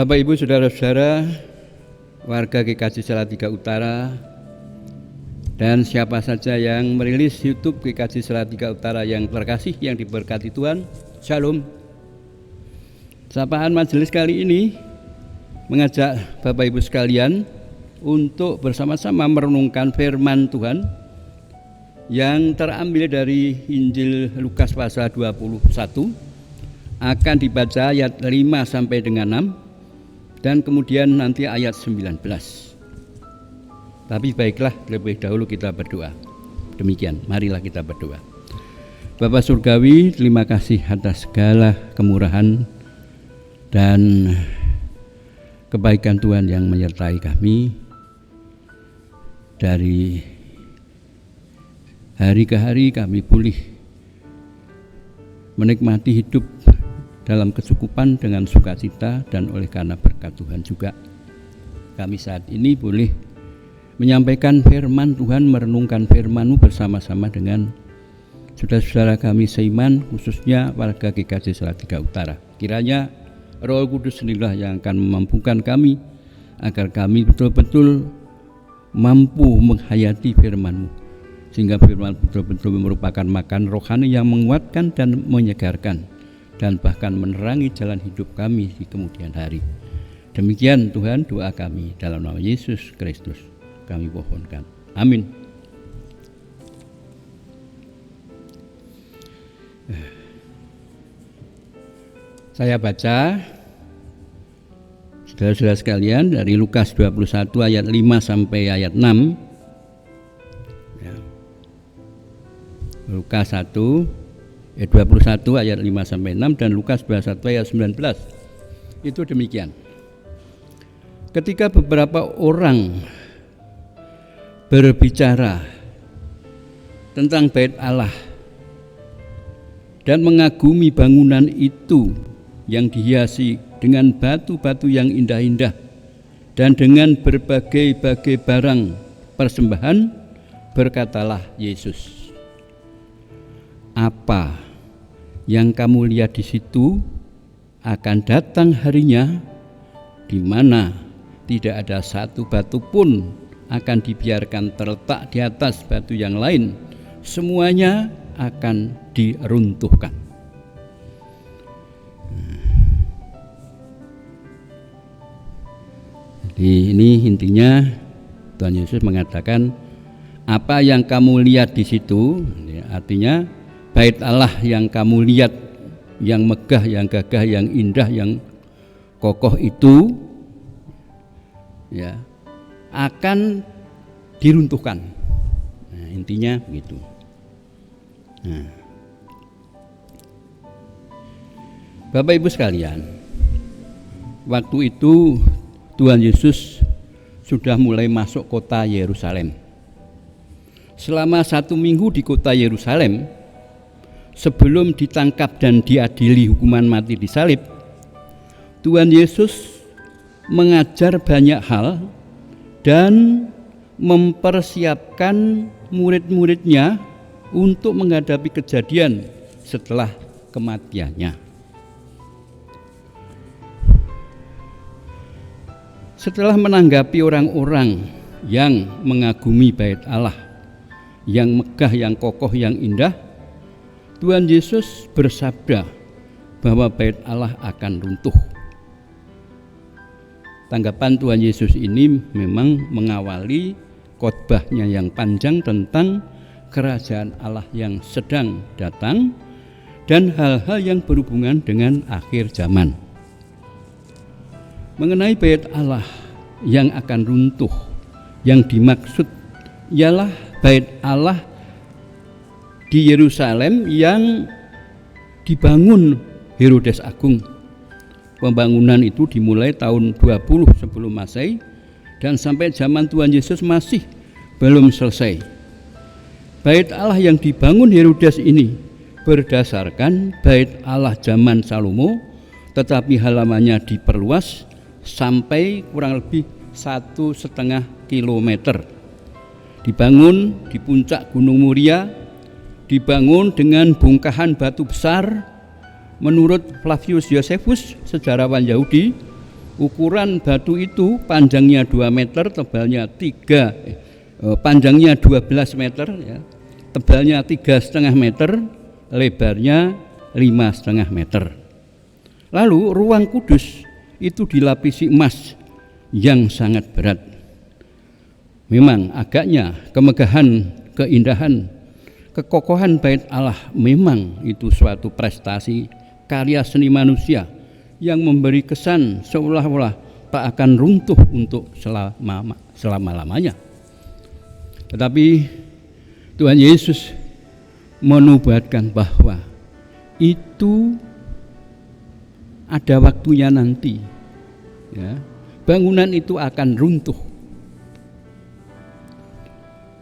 Bapak Ibu Saudara-saudara warga GKJ Salatiga Utara dan siapa saja yang merilis YouTube GKJ Salatiga Utara yang terkasih, yang diberkati Tuhan, Shalom. Sapaan majelis kali ini mengajak Bapak Ibu sekalian untuk bersama-sama merenungkan firman Tuhan yang terambil dari Injil Lukas pasal 21, akan dibaca ayat 5 sampai dengan 6 dan kemudian nanti ayat 19. Tapi baiklah, lebih dahulu kita berdoa. Demikian, marilah kita berdoa. Bapa Surgawi, terima kasih atas segala kemurahan dan kebaikan Tuhan yang menyertai kami dari hari ke hari. Kami pulih menikmati hidup dalam kecukupan dengan sukacita, dan oleh karena berkat Tuhan juga kami saat ini boleh menyampaikan firman Tuhan, merenungkan firman-Mu bersama-sama dengan saudara-saudara kami seiman, khususnya warga GKJ Salatiga Utara. Kiranya Roh Kudus sendirilah yang akan memampukan kami agar kami betul-betul mampu menghayati firman-Mu, sehingga firman betul-betul merupakan makan rohani yang menguatkan dan menyegarkan dan bahkan menerangi jalan hidup kami di kemudian hari. Demikian Tuhan doa kami, dalam nama Yesus Kristus kami mohonkan. Amin. Saya baca, saudara-saudara sekalian, dari Lukas 21 ayat 5 sampai ayat 6. Lukas 21 ayat 5 sampai 6 dan Lukas 21 ayat 19. Itu demikian. Ketika beberapa orang berbicara tentang bait Allah dan mengagumi bangunan itu yang dihiasi dengan batu-batu yang indah-indah dan dengan berbagai-bagai barang persembahan, berkatalah Yesus, "Apa yang kamu lihat di situ, akan datang harinya di mana tidak ada satu batu pun akan dibiarkan terletak di atas batu yang lain, semuanya akan diruntuhkan." Jadi ini intinya Tuhan Yesus mengatakan apa yang kamu lihat di situ, artinya bait Allah yang kamu lihat, yang megah, yang gagah, yang indah, yang kokoh itu ya akan diruntuhkan. Nah, intinya begitu. Nah, Bapak Ibu sekalian, waktu itu Tuhan Yesus sudah mulai masuk kota Yerusalem. Selama 1 minggu di kota Yerusalem, sebelum ditangkap dan diadili hukuman mati disalib, Tuhan Yesus mengajar banyak hal dan mempersiapkan murid-muridnya untuk menghadapi kejadian setelah kematiannya. Setelah menanggapi orang-orang yang mengagumi bait Allah yang megah, yang kokoh, yang indah, Tuhan Yesus bersabda bahwa bait Allah akan runtuh. Tanggapan Tuhan Yesus ini memang mengawali khotbahnya yang panjang tentang kerajaan Allah yang sedang datang dan hal-hal yang berhubungan dengan akhir zaman. Mengenai bait Allah yang akan runtuh, yang dimaksud ialah bait Allah di Yerusalem yang dibangun Herodes Agung. Pembangunan itu dimulai tahun 20 sebelum Masehi dan sampai zaman Tuhan Yesus masih belum selesai. Bait Allah yang dibangun Herodes ini berdasarkan bait Allah zaman Salomo, tetapi halamannya diperluas sampai kurang lebih 1,5 kilometer. Dibangun di puncak Gunung Muria, dibangun dengan bongkahan batu besar. Menurut Flavius Josephus, sejarawan Yahudi, Ukuran batu itu panjangnya 2 meter, tebalnya panjangnya 12 meter, ya, tebalnya 3,5 meter, lebarnya 5,5 meter. Lalu ruang kudus itu dilapisi emas yang sangat berat. Memang agaknya kemegahan, keindahan, kekokohan bait Allah memang itu suatu prestasi karya seni manusia yang memberi kesan seolah-olah tak akan runtuh untuk selama-lamanya. Tetapi Tuhan Yesus menubuatkan bahwa itu ada waktunya nanti, ya, bangunan itu akan runtuh.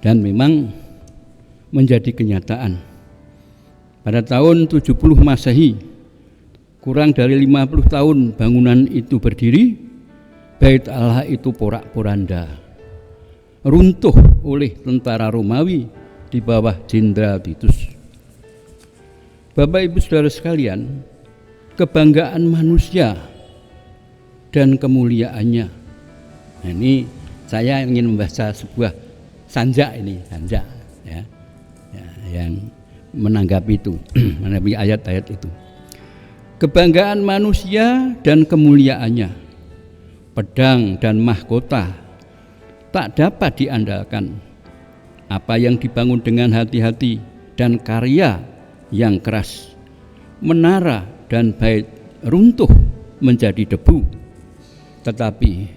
Dan memang menjadi kenyataan. Pada tahun 70 Masehi, kurang dari 50 tahun bangunan itu berdiri, bait Allah itu porak-poranda, runtuh oleh tentara Romawi di bawah Jenderal Titus. Bapak Ibu Saudara sekalian, kebanggaan manusia dan kemuliaannya. Nah, ini saya ingin membaca sebuah sanjak ya, yang menanggapi itu, menanggapi ayat-ayat itu. Kebanggaan manusia dan kemuliaannya, pedang dan mahkota tak dapat diandalkan. Apa yang dibangun dengan hati-hati dan karya yang keras, menara dan bait runtuh menjadi debu. Tetapi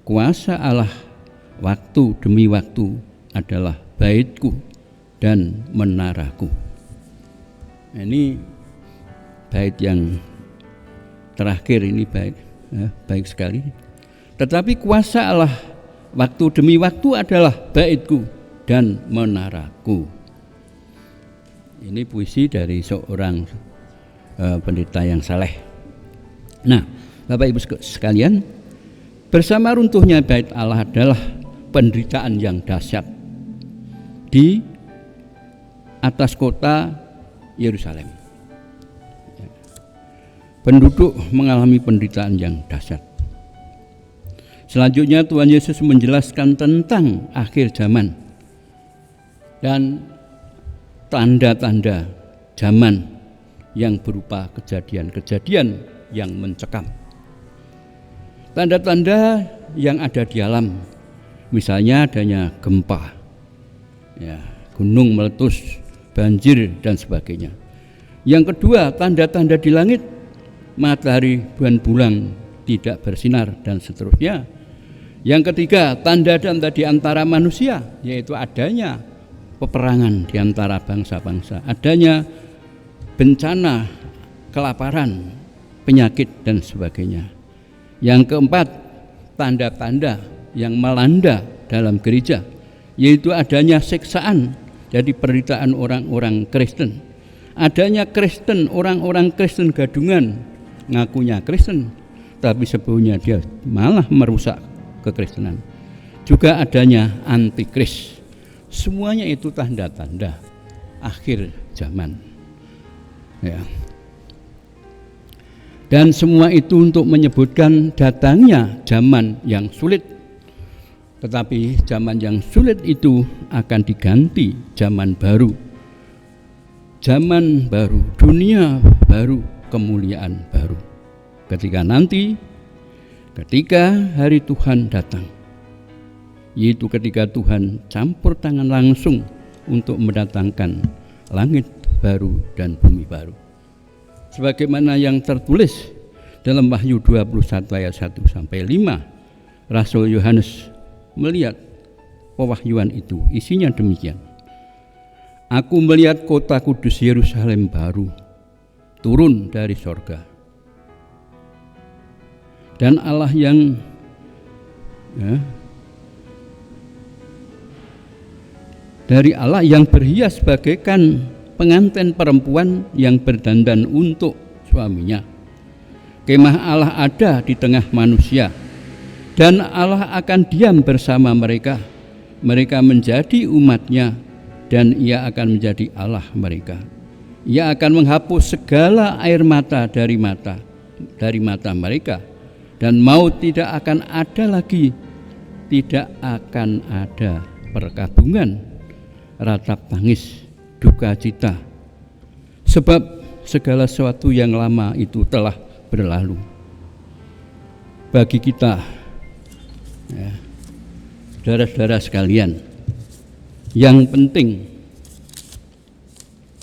kuasa Allah waktu demi waktu adalah baitku dan menaraku. Ini bait yang terakhir ini baik sekali. Tetapi kuasa Allah waktu demi waktu adalah baitku dan menaraku. Ini puisi dari seorang pendeta yang saleh. Nah, Bapak Ibu sekalian, bersama runtuhnya bait Allah adalah penderitaan yang dahsyat di atas kota Yerusalem. Penduduk mengalami penderitaan yang dahsyat. Selanjutnya Tuhan Yesus menjelaskan tentang akhir zaman dan tanda-tanda zaman yang berupa kejadian-kejadian yang mencekam. Tanda-tanda yang ada di alam, misalnya adanya gempa, ya, gunung meletus, banjir dan sebagainya. Yang kedua, tanda-tanda di langit, matahari dan bulan tidak bersinar dan seterusnya. Yang ketiga, tanda-tanda di antara manusia, yaitu adanya peperangan di antara bangsa-bangsa, adanya bencana, kelaparan, penyakit dan sebagainya. Yang keempat, tanda-tanda yang melanda dalam gereja, yaitu adanya siksaan, jadi penderitaan orang-orang Kristen, adanya Kristen, orang-orang Kristen gadungan, ngakunya Kristen, tapi sebetulnya dia malah merusak kekristenan. Juga adanya antikris. Semuanya itu tanda-tanda akhir zaman, ya. Dan semua itu untuk menyebutkan datangnya zaman yang sulit. Tetapi zaman yang sulit itu akan diganti zaman baru. Zaman baru, dunia baru, kemuliaan baru. Ketika hari Tuhan datang, yaitu ketika Tuhan campur tangan langsung untuk mendatangkan langit baru dan bumi baru. Sebagaimana yang tertulis dalam Wahyu 21 ayat 1-5, Rasul Yohanes melihat pewahyuan itu, isinya demikian. Aku melihat kota kudus Yerusalem baru turun dari sorga, dan Allah yang dari Allah yang berhias bagaikan pengantin perempuan yang berdandan untuk suaminya. Kemah Allah ada di tengah manusia, dan Allah akan diam bersama mereka. Mereka menjadi umatnya, dan Ia akan menjadi Allah mereka. Ia akan menghapus segala air mata dari mata mereka, dan maut tidak akan ada lagi, tidak akan ada perkabungan, ratap tangis, duka cita, sebab segala sesuatu yang lama itu telah berlalu. Bagi kita, ya, saudara-saudara sekalian, yang penting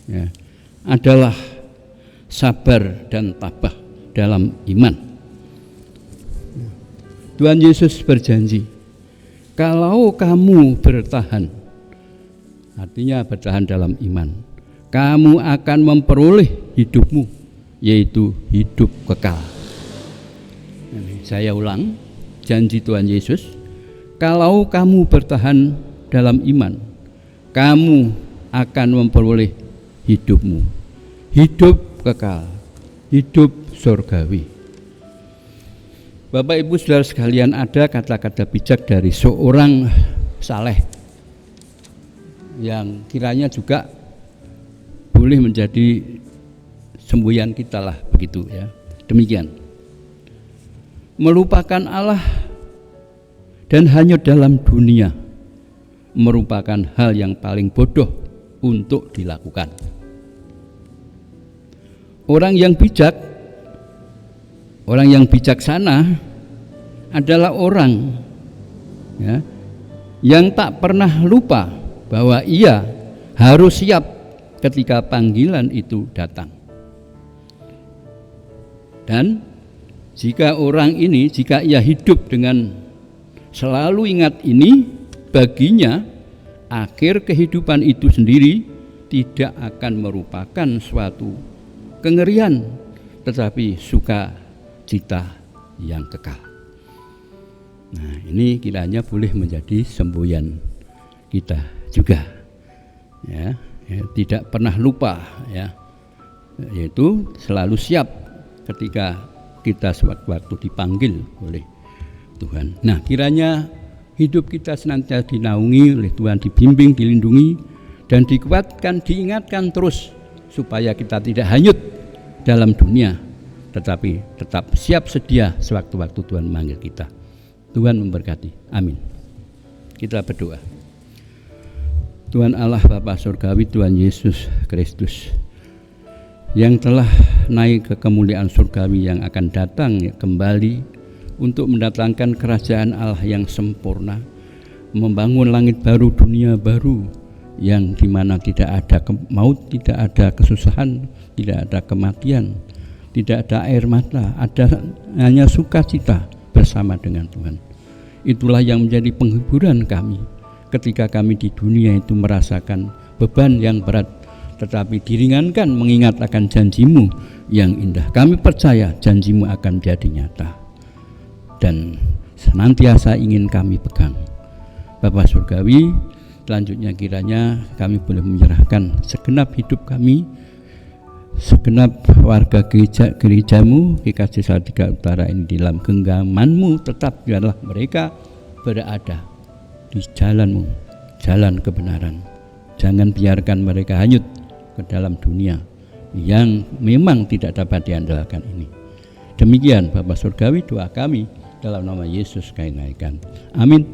ya, adalah sabar dan tabah dalam iman. Tuhan Yesus berjanji, kalau kamu bertahan, artinya bertahan dalam iman, kamu akan memperoleh hidupmu, yaitu hidup kekal. Saya ulang, janji Tuhan Yesus, kalau kamu bertahan dalam iman, kamu akan memperoleh hidupmu, hidup kekal, hidup surgawi. Bapak Ibu Saudara sekalian, ada kata-kata bijak dari seorang saleh yang kiranya juga boleh menjadi semboyan kita lah, begitu ya. Demikian. Melupakan Allah dan hanya dalam dunia merupakan hal yang paling bodoh untuk dilakukan. Orang yang bijak, orang yang bijaksana adalah orang ya, yang tak pernah lupa bahwa ia harus siap ketika panggilan itu datang. Dan jika orang ini, jika ia hidup dengan selalu ingat ini, baginya akhir kehidupan itu sendiri tidak akan merupakan suatu kengerian, tetapi sukacita yang kekal. Nah, ini kiranya boleh menjadi semboyan kita juga, ya, tidak pernah lupa, ya, yaitu selalu siap ketika kita sewaktu-waktu dipanggil oleh Tuhan. Nah, kiranya hidup kita senantiasa dinaungi oleh Tuhan, dibimbing, dilindungi, dan dikuatkan, diingatkan terus supaya kita tidak hanyut dalam dunia, tetapi tetap siap sedia sewaktu-waktu Tuhan memanggil kita. Tuhan memberkati. Amin. Kita berdoa. Tuhan Allah Bapa Surgawi, Tuhan Yesus Kristus, yang telah naik ke kemuliaan surgawi yang akan datang kembali untuk mendatangkan kerajaan Allah yang sempurna, membangun langit baru, dunia baru, yang dimana tidak ada maut, tidak ada kesusahan, tidak ada kematian, tidak ada air mata, ada hanya sukacita bersama dengan Tuhan. Itulah yang menjadi penghiburan kami ketika kami di dunia itu merasakan beban yang berat, tetapi diringankan mengingat akan janji-Mu yang indah. Kami percaya janji-Mu akan menjadi nyata dan senantiasa ingin kami pegang. Bapa Surgawi, selanjutnya kiranya kami boleh menyerahkan segenap hidup kami, segenap warga gereja-Mu GKJ Salatiga Utara ini dalam genggaman-Mu. Tetap biarlah mereka berada di jalan-Mu, jalan kebenaran. Jangan biarkan mereka hanyut ke dalam dunia yang memang tidak dapat diandalkan ini. Demikian Bapa Surgawi, doa kami dalam nama Yesus kami naikkan. Amin.